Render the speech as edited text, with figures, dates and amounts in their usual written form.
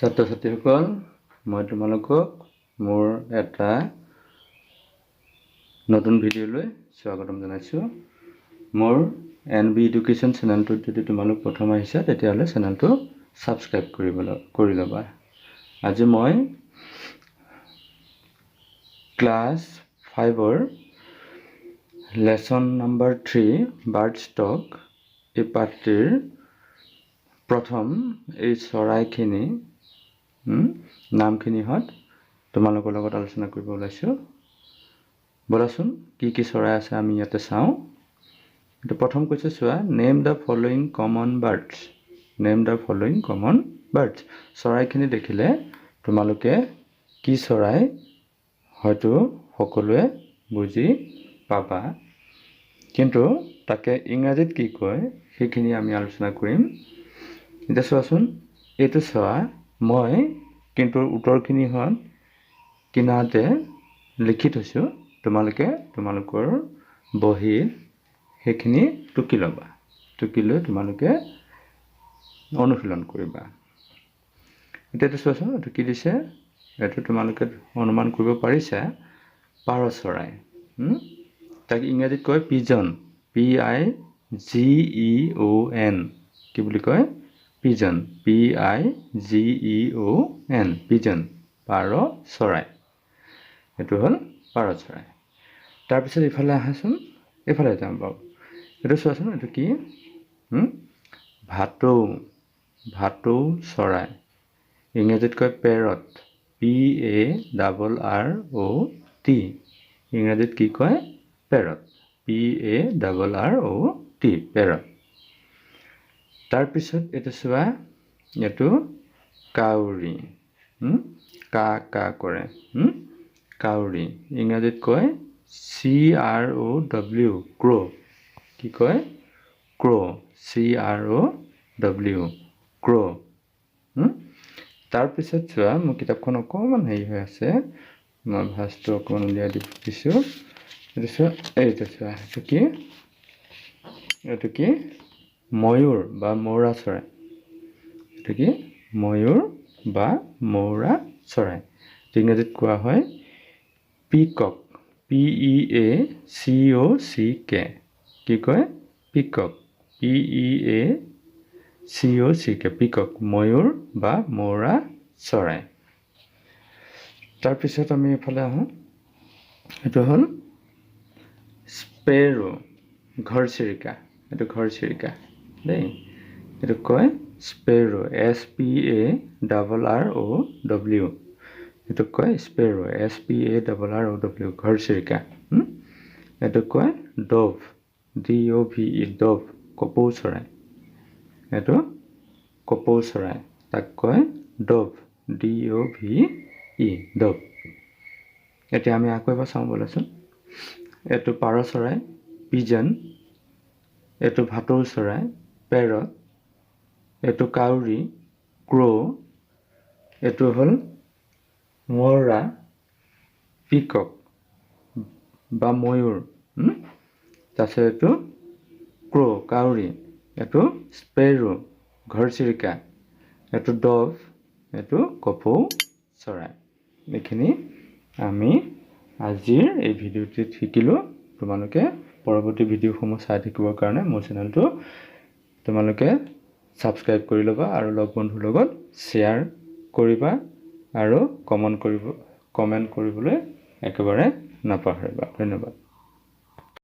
ছাত্ৰ ছাত্ৰীসকল মই তোমালোকক মোৰ এটা নতুন ভিডিঅ'লৈ স্বাগতম জনাইছোঁ। মোৰ এনবি এডুকেশ্যন চেনেলটোত যদি তোমালোক প্ৰথম আহিছা তেতিয়াহ'লে চেনেলটো ছাবস্ক্ৰাইব কৰি ল'বা। আজি মই ক্লাছ 5ৰ লেচন নম্বৰ 3 বাৰ্ড ষ্টক এই পাঠটিৰ প্ৰথম এই চৰাইখিনি নামখিনিহঁত তোমালোকৰ লগত আলোচনা কৰিব ওলাইছোঁ। বলাচোন কি কি চৰাই আছে আমি ইয়াতে চাওঁ। এইটো প্ৰথম কৈছে চোৱা, name the following common birds. Name the following common birds. চৰাইখিনি দেখিলে তোমালোকে কি চৰাই হয়তো সকলোৱে বুজি পাবা, কিন্তু তাকে ইংৰাজীত কি কয় সেইখিনি আমি আলোচনা কৰিম। এতিয়া চোৱাচোন, এইটো চোৱা, মই কিন্তু উত্তৰখিনিহঁত কিনাৰতে লিখি থৈছোঁ। তোমালোকে তোমালোকৰ বহীত সেইখিনি টুকি ল'বা। টুকি লৈ তোমালোকে অনুশীলন কৰিবা। এতিয়াতো চোৱাচোন, এইটো কি দিছে, এইটো তোমালোকে অনুমান কৰিব পাৰিছা, পাৰ চৰাই। তাক ইংৰাজীত কয় পিজন। PIGEON কি বুলি কয়? পিজন। PIGEON পিজন, পাৰ চৰাই। এইটো হ'ল পাৰ চৰাই। তাৰপিছত ইফালে আহাচোন, এইফালে যাওঁ বাৰু। এইটো চোৱাচোন, এইটো কি? ভাটৌ। ভাটৌ চৰাই। ইংৰাজীত কয় পেৰট। PARROT। ইংৰাজীত কি কয়? পেৰট। PARROT parrot. তাৰপিছত এইটো চোৱা, এইটো কাউৰী। কা কা কৰে। কাউৰী। ইংৰাজীত কয় CROW ক্ৰ। কি কয়? ক্ৰ। CROW ক্ৰ। তাৰপিছত চোৱা, মোৰ কিতাপখন অকণমান হেৰি হৈ আছে, মই ভাঁজটো অকণমান উলিয়াই দিছোঁ। এইটো চোৱা, এইটো চোৱা, এইটো কি? এইটো কি? ময়ূৰ বা মৌৰা চৰাই। এইটো কি? ময়ূৰ বা মৌৰা চৰাই। ইংৰাজীত কোৱা হয় পিকক। PEACOCK। কি কয়? পিকক। PEACOCK পিকক। ময়ূৰ বা মৌৰা চৰাই। তাৰপিছত আমি এইফালে আহোঁ। এইটো হ'ল স্পেৰ'। ঘৰচিৰিকা। এইটো ঘৰচিৰিকা দেই। এইটো কয় স্পেৰ'। SPARROW। এইটো কয় স্পেৰ'। SPARROW ঘৰচিৰিকা। এইটো কয় ডভ। DOVE Dove. কপৌ চৰাই। এইটো কপৌ চৰাই। তাক কয় ডভ। DOVE Dove. এতিয়া আমি আকৌ এবাৰ চাওঁ ব'লাচোন। এইটো পাৰ চৰাই, পিজন। এইটো ভাটৌ চৰাই, পেৰট। এইটো কাউৰী, ক্ৰ'। এইটো হ'ল মৌৰা, পিকক বা ময়ূৰ। তাৰপিছত এইটো ক্ৰ', কাউৰী। এইটো স্পেৰ', ঘৰচিৰিকা। এইটো ডভ। এইটো কপৌ চৰাই। এইখিনি আমি আজিৰ এই ভিডিঅ'টিত শিকিলোঁ। তোমালোকে পৰৱৰ্তী ভিডিঅ'সমূহ চাই থাকিবৰ কাৰণে মোৰ চেনেলটো তোমালোকে ছাবস্ক্ৰাইব কৰি ল'বা আৰু লগ বন্ধুৰ লগত শ্বেয়াৰ কৰিবা আৰু কমেণ্ট কৰিবলৈ একেবাৰে নাপাহৰিবা। ধন্যবাদ।